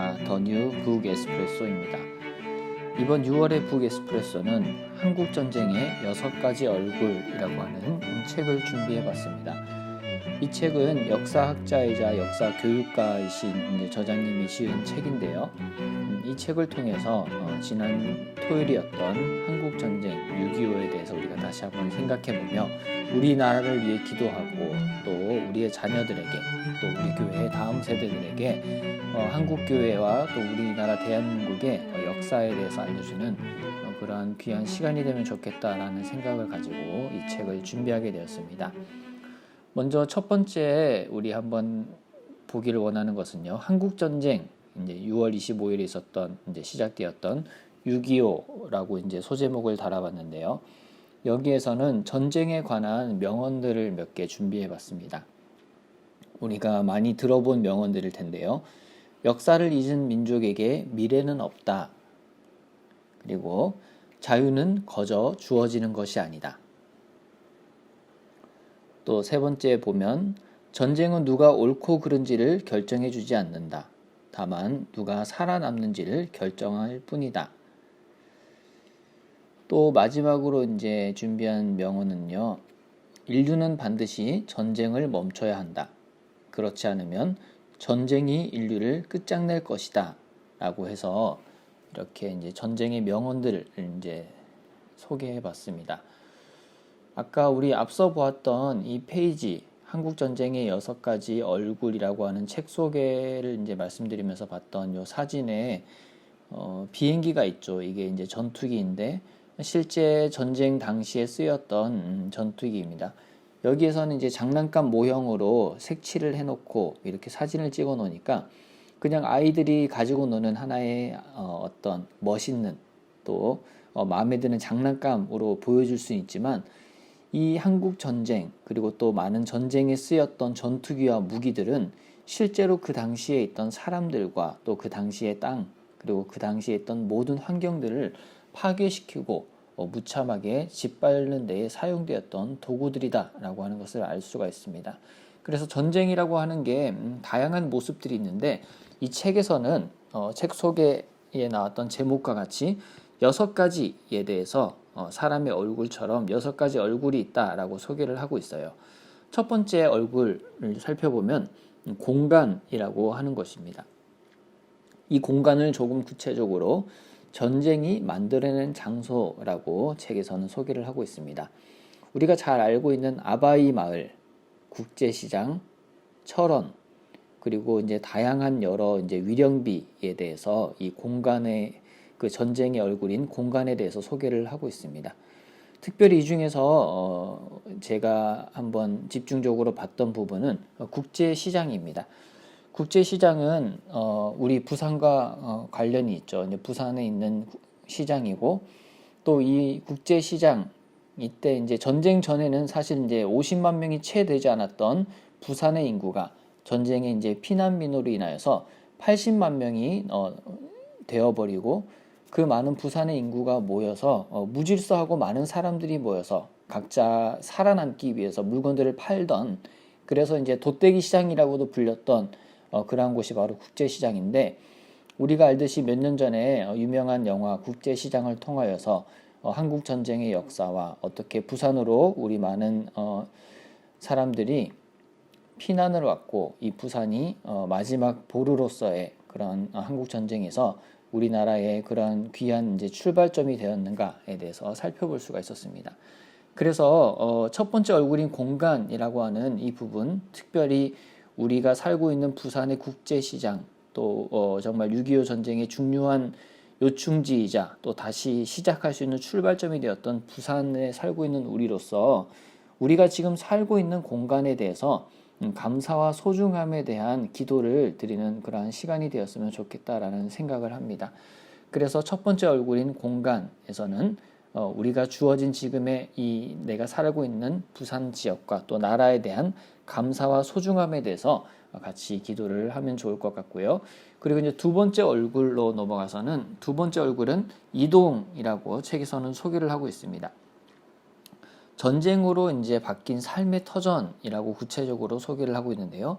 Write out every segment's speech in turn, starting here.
시간입니다. 더 뉴 북 에스프레소입니다. 이번 6월의 북 에스프레소는 한국전쟁의 6가지 얼굴이라고 하는 책을 준비해봤습니다. 이 책은 역사학자이자 역사 교육가이신 저자님이 지은 책인데요. 이 책을 통해서 지난 토요일이었던 한국전쟁 6.25에 대해서 우리가 다시 한번 생각해보며 우리나라를 위해 기도하고 또 우리의 자녀들에게 또 우리 교회의 다음 세대들에게 한국교회와 또 우리나라 대한민국의 역사에 대해서 알려주는 그러한 귀한 시간이 되면 좋겠다라는 생각을 가지고 이 책을 준비하게 되었습니다. 먼저 첫 번째 우리 한번 보기를 원하는 것은요. 한국전쟁 이제 6월 25일에 있었던 이제 시작되었던 6.25라고 이제 소제목을 달아봤는데요. 여기에서는 전쟁에 관한 명언들을 몇 개 준비해봤습니다. 우리가 많이 들어본 명언들일 텐데요. 역사를 잊은 민족에게 미래는 없다. 그리고 자유는 거저 주어지는 것이 아니다. 또 세 번째 보면 전쟁은 누가 옳고 그른지를 결정해 주지 않는다. 다만 누가 살아남는지를 결정할 뿐이다. 또 마지막으로 이제 준비한 명언은요. 인류는 반드시 전쟁을 멈춰야 한다. 그렇지 않으면 전쟁이 인류를 끝장낼 것이다. 라고 해서 이렇게 이제 전쟁의 명언들을 이제 소개해 봤습니다. 아까 우리 앞서 보았던 이 페이지 한국전쟁의 6가지 얼굴이라고 하는 책 소개를 이제 말씀드리면서 봤던 요 사진에 비행기가 있죠. 이게 이제 전투기인데 실제 전쟁 당시에 쓰였던 전투기입니다. 여기에서는 이제 장난감 모형으로 색칠을 해놓고 이렇게 사진을 찍어 놓으니까 그냥 아이들이 가지고 노는 하나의 어떤 멋있는 또 마음에 드는 장난감으로 보여줄 수는 있지만 이 한국 전쟁 그리고 또 많은 전쟁에 쓰였던 전투기와 무기들은 실제로 그 당시에 있던 사람들과 또 그 당시의 땅 그리고 그 당시에 있던 모든 환경들을 파괴시키고 무참하게 짓밟는 데에 사용되었던 도구들이다 라고 하는 것을 알 수가 있습니다. 그래서 전쟁이라고 하는 게 다양한 모습들이 있는데 이 책에서는 책 소개에 나왔던 제목과 같이 6가지에 대해서 사람의 얼굴처럼 6가지 얼굴이 있다라고 소개를 하고 있어요. 첫 번째 얼굴을 살펴보면 공간이라고 하는 것입니다. 이 공간을 조금 구체적으로 전쟁이 만들어낸 장소라고 책에서는 소개를 하고 있습니다. 우리가 잘 알고 있는 아바이 마을, 국제시장, 철원, 그리고 이제 다양한 여러 이제 위령비에 대해서 이 공간의 그 전쟁의 얼굴인 공간에 대해서 소개를 하고 있습니다. 특별히 이 중에서 제가 한번 집중적으로 봤던 부분은 국제시장입니다. 국제시장은 우리 부산과 관련이 있죠. 이제 부산에 있는 시장이고 또 이 국제시장 이때 이제 전쟁 전에는 사실 이제 50만 명이 채 되지 않았던 부산의 인구가 전쟁의 이제 피난민으로 인하여서 80만 명이 되어버리고 그 많은 부산의 인구가 모여서 무질서하고 많은 사람들이 모여서 각자 살아남기 위해서 물건들을 팔던 그래서 이제 돗대기 시장이라고도 불렸던 그러한 곳이 바로 국제시장인데 우리가 알듯이 몇 년 전에 유명한 영화 국제시장을 통하여서 한국 전쟁의 역사와 어떻게 부산으로 우리 많은 사람들이 피난을 왔고 이 부산이 마지막 보루로서의 그런 한국 전쟁에서 우리나라의 그런 귀한 이제 출발점이 되었는가에 대해서 살펴볼 수가 있었습니다. 그래서 첫 번째 얼굴인 공간이라고 하는 이 부분, 특별히 우리가 살고 있는 부산의 국제시장, 또 정말 6.25 전쟁의 중요한 요충지이자 또 다시 시작할 수 있는 출발점이 되었던 부산에 살고 있는 우리로서 우리가 지금 살고 있는 공간에 대해서 감사와 소중함에 대한 기도를 드리는 그러한 시간이 되었으면 좋겠다라는 생각을 합니다. 그래서 첫 번째 얼굴인 공간에서는 우리가 주어진 지금의 이 내가 살고 있는 부산 지역과 또 나라에 대한 감사와 소중함에 대해서 같이 기도를 하면 좋을 것 같고요. 그리고 이제 두 번째 얼굴로 넘어가서는 두 번째 얼굴은 이동이라고 책에서는 소개를 하고 있습니다. 전쟁으로 이제 바뀐 삶의 터전이라고 구체적으로 소개를 하고 있는데요.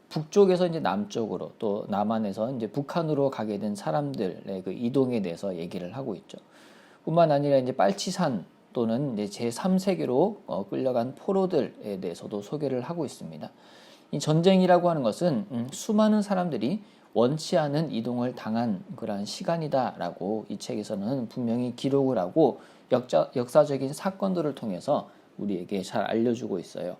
북쪽에서 이제 남쪽으로 또 남한에서 이제 북한으로 가게 된 사람들의 그 이동에 대해서 얘기를 하고 있죠. 뿐만 아니라 이제 빨치산 또는 이제 제3세계로 끌려간 포로들에 대해서도 소개를 하고 있습니다. 이 전쟁이라고 하는 것은 수많은 사람들이 원치 않은 이동을 당한 그러한 시간이다라고 이 책에서는 분명히 기록을 하고 역사적인 사건들을 통해서 우리에게 잘 알려주고 있어요.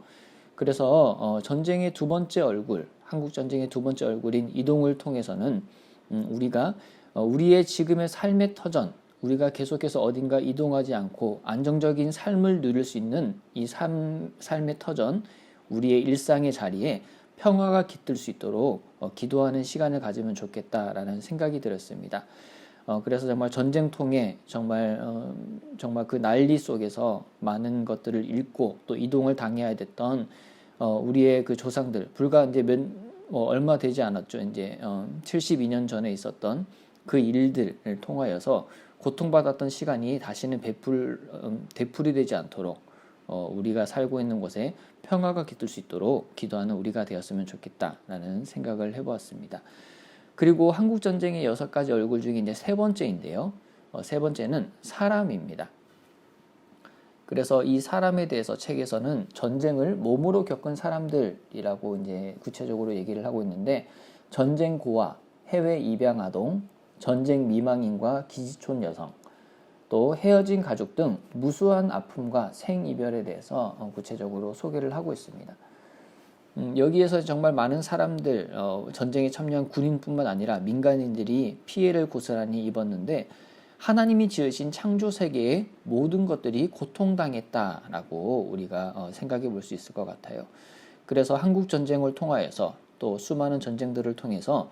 그래서 전쟁의 두 번째 얼굴, 한국 전쟁의 두 번째 얼굴인 이동을 통해서는 우리가 우리의 지금의 삶의 터전, 우리가 계속해서 어딘가 이동하지 않고 안정적인 삶을 누릴 수 있는 이 삶의 터전, 우리의 일상의 자리에 평화가 깃들 수 있도록 기도하는 시간을 가지면 좋겠다라는 생각이 들었습니다. 그래서 정말 전쟁통에 정말 그 난리 속에서 많은 것들을 잃고 또 이동을 당해야 됐던 우리의 그 조상들, 불과 이제 얼마 되지 않았죠. 이제 72년 전에 있었던 그 일들을 통하여서 고통받았던 시간이 다시는 되풀이 되지 않도록 우리가 살고 있는 곳에 평화가 깃들 수 있도록 기도하는 우리가 되었으면 좋겠다라는 생각을 해보았습니다. 그리고 한국 전쟁의 6가지 얼굴 중에 이제 세 번째인데요. 세 번째는 사람입니다. 그래서 이 사람에 대해서 책에서는 전쟁을 몸으로 겪은 사람들이라고 이제 구체적으로 얘기를 하고 있는데, 전쟁 고아, 해외 입양 아동, 전쟁 미망인과 기지촌 여성, 또 헤어진 가족 등 무수한 아픔과 생이별에 대해서 구체적으로 소개를 하고 있습니다. 여기에서 정말 많은 사람들, 전쟁에 참여한 군인뿐만 아니라 민간인들이 피해를 고스란히 입었는데, 하나님이 지으신 창조 세계의 모든 것들이 고통당했다라고 우리가 생각해 볼 수 있을 것 같아요. 그래서 한국 전쟁을 통하여서 또 수많은 전쟁들을 통해서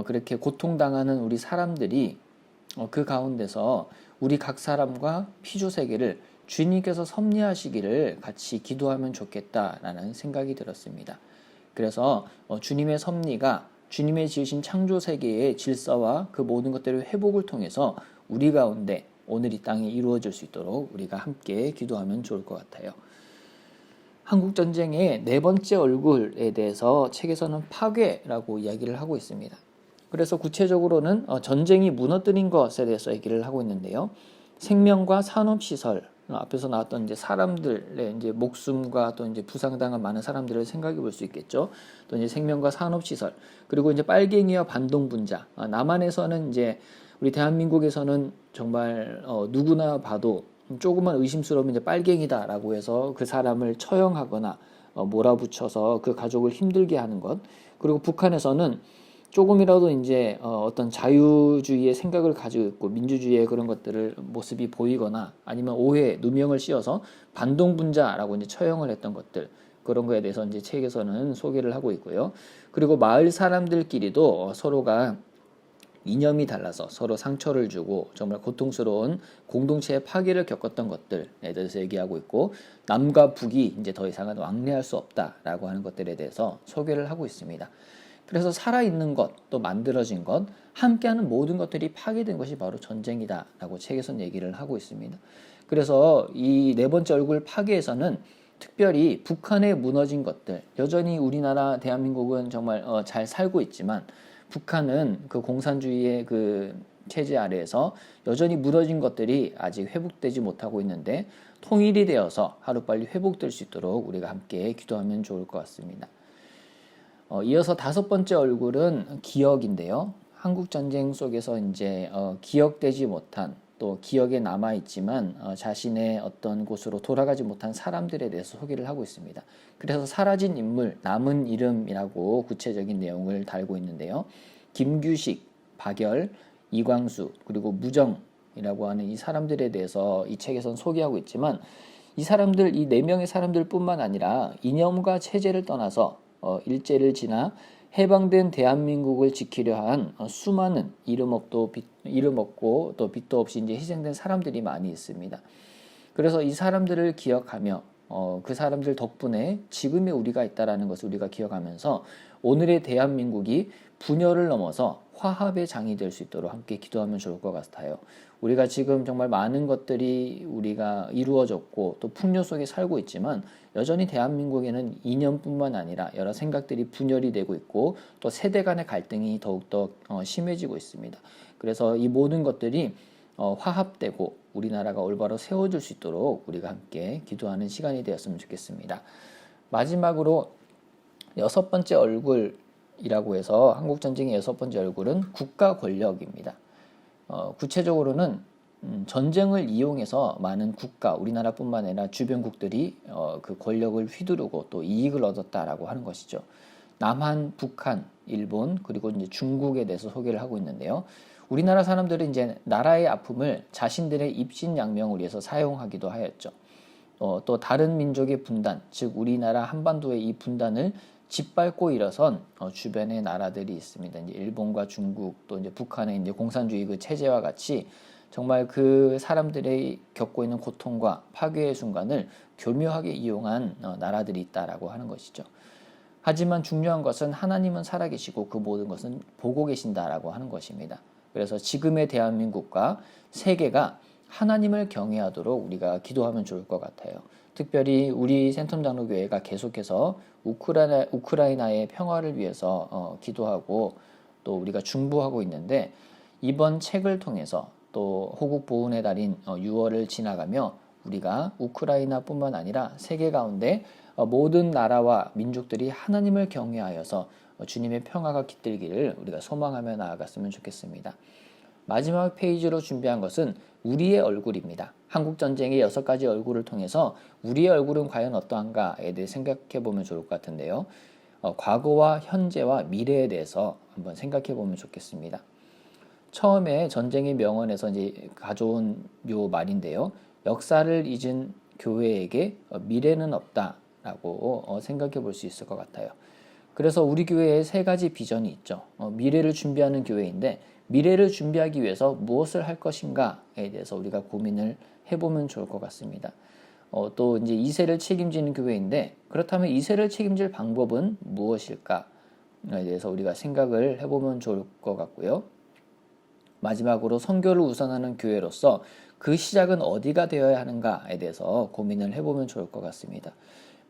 그렇게 고통당하는 우리 사람들이 그 가운데서 우리 각 사람과 피조 세계를 주님께서 섭리하시기를 같이 기도하면 좋겠다라는 생각이 들었습니다. 그래서 주님의 섭리가 주님의 지으신 창조 세계의 질서와 그 모든 것들의 회복을 통해서 우리 가운데 오늘 이 땅에 이루어질 수 있도록 우리가 함께 기도하면 좋을 것 같아요. 한국 전쟁의 네 번째 얼굴에 대해서 책에서는 파괴라고 이야기를 하고 있습니다. 그래서 구체적으로는 전쟁이 무너뜨린 것에 대해서 얘기를 하고 있는데요. 생명과 산업시설, 앞에서 나왔던 이제 사람들의 이제 목숨과 또 이제 부상당한 많은 사람들을 생각해 볼 수 있겠죠. 또 이제 생명과 산업시설, 그리고 이제 빨갱이와 반동분자. 남한에서는 이제 우리 대한민국에서는 정말 누구나 봐도 조금만 의심스러우면 이제 빨갱이다라고 해서 그 사람을 처형하거나 몰아붙여서 그 가족을 힘들게 하는 것. 그리고 북한에서는 조금이라도 이제 어떤 자유주의의 생각을 가지고 있고 민주주의의 그런 것들을 모습이 보이거나 아니면 오해, 누명을 씌워서 반동분자라고 이제 처형을 했던 것들, 그런 거에 대해서 이제 책에서는 소개를 하고 있고요. 그리고 마을 사람들끼리도 서로가 이념이 달라서 서로 상처를 주고 정말 고통스러운 공동체의 파괴를 겪었던 것들에 대해서 얘기하고 있고, 남과 북이 이제 더 이상은 왕래할 수 없다라고 하는 것들에 대해서 소개를 하고 있습니다. 그래서 살아있는 것, 또 만들어진 것, 함께하는 모든 것들이 파괴된 것이 바로 전쟁이다라고 책에서는 얘기를 하고 있습니다. 그래서 이 네 번째 얼굴 파괴에서는 특별히 북한에 무너진 것들, 여전히 우리나라 대한민국은 정말 잘 살고 있지만 북한은 그 공산주의의 그 체제 아래에서 여전히 무너진 것들이 아직 회복되지 못하고 있는데, 통일이 되어서 하루빨리 회복될 수 있도록 우리가 함께 기도하면 좋을 것 같습니다. 이어서 다섯 번째 얼굴은 기억인데요. 한국 전쟁 속에서 이제 기억되지 못한, 또 기억에 남아 있지만 자신의 어떤 곳으로 돌아가지 못한 사람들에 대해서 소개를 하고 있습니다. 그래서 사라진 인물, 남은 이름이라고 구체적인 내용을 달고 있는데요. 김규식, 박열, 이광수, 그리고 무정이라고 하는 이 사람들에 대해서 이 책에서는 소개하고 있지만, 이 사람들, 이 네 명의 사람들뿐만 아니라 이념과 체제를 떠나서 일제를 지나 해방된 대한민국을 지키려 한 수많은 이름 없고 또 빛도 없이 이제 희생된 사람들이 많이 있습니다. 그래서 이 사람들을 기억하며 그 사람들 덕분에 지금의 우리가 있다라는 것을 우리가 기억하면서 오늘의 대한민국이 분열을 넘어서 화합의 장이 될 수 있도록 함께 기도하면 좋을 것 같아요. 우리가 지금 정말 많은 것들이 우리가 이루어졌고 또 풍요 속에 살고 있지만 여전히 대한민국에는 이념뿐만 아니라 여러 생각들이 분열이 되고 있고 또 세대 간의 갈등이 더욱더 심해지고 있습니다. 그래서 이 모든 것들이 화합되고 우리나라가 올바로 세워질 수 있도록 우리가 함께 기도하는 시간이 되었으면 좋겠습니다. 마지막으로 여섯 번째 얼굴이라고 해서 한국전쟁의 여섯 번째 얼굴은 국가 권력입니다. 구체적으로는 전쟁을 이용해서 많은 국가, 우리나라뿐만 아니라 주변국들이 그 권력을 휘두르고 또 이익을 얻었다라고 하는 것이죠. 남한, 북한, 일본, 그리고 이제 중국에 대해서 소개를 하고 있는데요. 우리나라 사람들은 이제 나라의 아픔을 자신들의 입신양명을 위해서 사용하기도 하였죠. 또 다른 민족의 분단, 즉 우리나라 한반도의 이 분단을 짓밟고 일어선 주변의 나라들이 있습니다. 이제 일본과 중국 또 이제 북한의 이제 공산주의 그 체제와 같이 정말 그 사람들이 겪고 있는 고통과 파괴의 순간을 교묘하게 이용한 나라들이 있다라고 하는 것이죠. 하지만 중요한 것은 하나님은 살아계시고 그 모든 것은 보고 계신다라고 하는 것입니다. 그래서 지금의 대한민국과 세계가 하나님을 경외하도록 우리가 기도하면 좋을 것 같아요. 특별히 우리 센텀 장로교회가 계속해서 우크라이나의 평화를 위해서 기도하고 또 우리가 중보하고 있는데 이번 책을 통해서 또 호국 보훈의 달인 6월을 지나가며 우리가 우크라이나뿐만 아니라 세계 가운데 모든 나라와 민족들이 하나님을 경외하여서 주님의 평화가 깃들기를 우리가 소망하며 나아갔으면 좋겠습니다. 마지막 페이지로 준비한 것은 우리의 얼굴입니다. 한국전쟁의 6가지 얼굴을 통해서 우리의 얼굴은 과연 어떠한가에 대해 생각해 보면 좋을 것 같은데요. 과거와 현재와 미래에 대해서 한번 생각해 보면 좋겠습니다. 처음에 전쟁의 명언에서 이제 가져온 요 말인데요. 역사를 잊은 교회에게 미래는 없다라고 생각해 볼 수 있을 것 같아요. 그래서 우리 교회에 3가지 비전이 있죠. 미래를 준비하는 교회인데 미래를 준비하기 위해서 무엇을 할 것인가에 대해서 우리가 고민을 해보면 좋을 것 같습니다. 또 이제 2세를 책임지는 교회인데 그렇다면 2세를 책임질 방법은 무엇일까에 대해서 우리가 생각을 해보면 좋을 것 같고요. 마지막으로 선교를 우선하는 교회로서 그 시작은 어디가 되어야 하는가에 대해서 고민을 해보면 좋을 것 같습니다.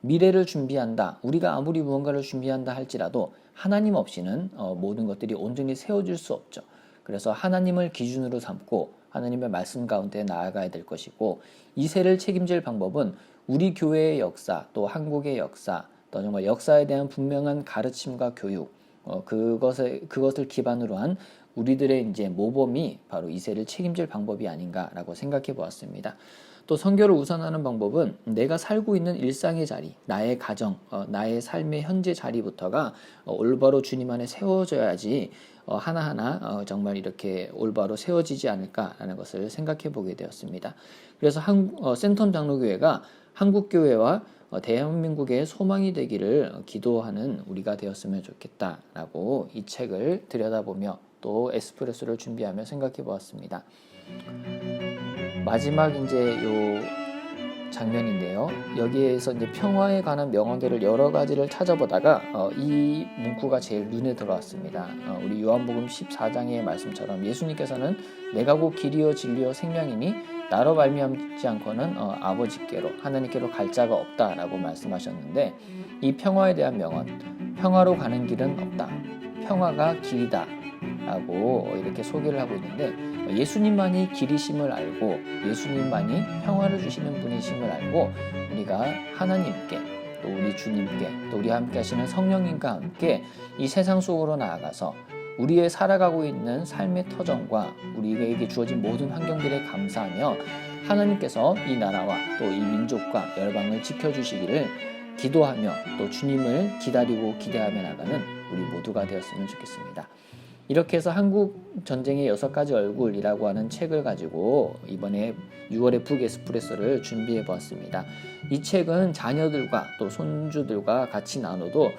미래를 준비한다. 우리가 아무리 무언가를 준비한다 할지라도 하나님 없이는 모든 것들이 온전히 세워질 수 없죠. 그래서 하나님을 기준으로 삼고 하나님의 말씀 가운데 나아가야 될 것이고 2세를 책임질 방법은 우리 교회의 역사 또 한국의 역사 또 정말 역사에 대한 분명한 가르침과 교육 그것을 기반으로 한 우리들의 이제 모범이 바로 2세를 책임질 방법이 아닌가라고 생각해 보았습니다. 또 선교를 우선하는 방법은 내가 살고 있는 일상의 자리, 나의 가정, 나의 삶의 현재 자리부터가 올바로 주님 안에 세워져야지 하나하나 정말 이렇게 올바로 세워지지 않을까라는 것을 생각해 보게 되었습니다. 그래서 센텀 장로교회가 한국교회와 대한민국의 소망이 되기를 기도하는 우리가 되었으면 좋겠다라고 이 책을 들여다보며 또 에스프레소를 준비하며 생각해 보았습니다. 마지막 이제 요 장면인데요. 여기에서 이제 평화에 관한 명언들을 여러 가지를 찾아보다가 이 문구가 제일 눈에 들어왔습니다. 우리 요한복음 14장의 말씀처럼 예수님께서는 내가 곧 길이요 진리요 생명이니 나로 말미암지 않고는 아버지께로 하나님께로 갈 자가 없다라고 말씀하셨는데 이 평화에 대한 명언, 평화로 가는 길은 없다. 평화가 길이다. 라고 이렇게 소개를 하고 있는데 예수님만이 길이심을 알고 예수님만이 평화를 주시는 분이심을 알고 우리가 하나님께 또 우리 주님께 또 우리 함께 하시는 성령님과 함께 이 세상 속으로 나아가서 우리의 살아가고 있는 삶의 터전과 우리에게 주어진 모든 환경들에 감사하며 하나님께서 이 나라와 또 이 민족과 열방을 지켜주시기를 기도하며 또 주님을 기다리고 기대하며 나가는 우리 모두가 되었으면 좋겠습니다. 이렇게 해서 한국 전쟁의 6가지 얼굴이라고 하는 책을 가지고 이번에 6월의 북 에스프레소를 준비해 보았습니다. 이 책은 자녀들과 또 손주들과 같이 나눠도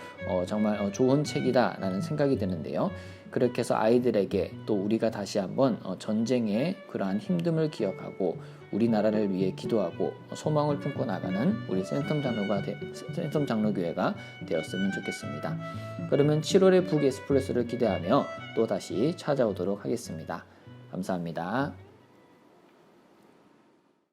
정말 좋은 책이다라는 생각이 드는데요. 그렇게 해서 아이들에게 또 우리가 다시 한번 전쟁의 그러한 힘듦을 기억하고 우리나라를 위해 기도하고 소망을 품고 나가는 우리 센텀 장로교회가 되었으면 좋겠습니다. 그러면 7월의 북에스프레소를 기대하며 또 다시 찾아오도록 하겠습니다. 감사합니다.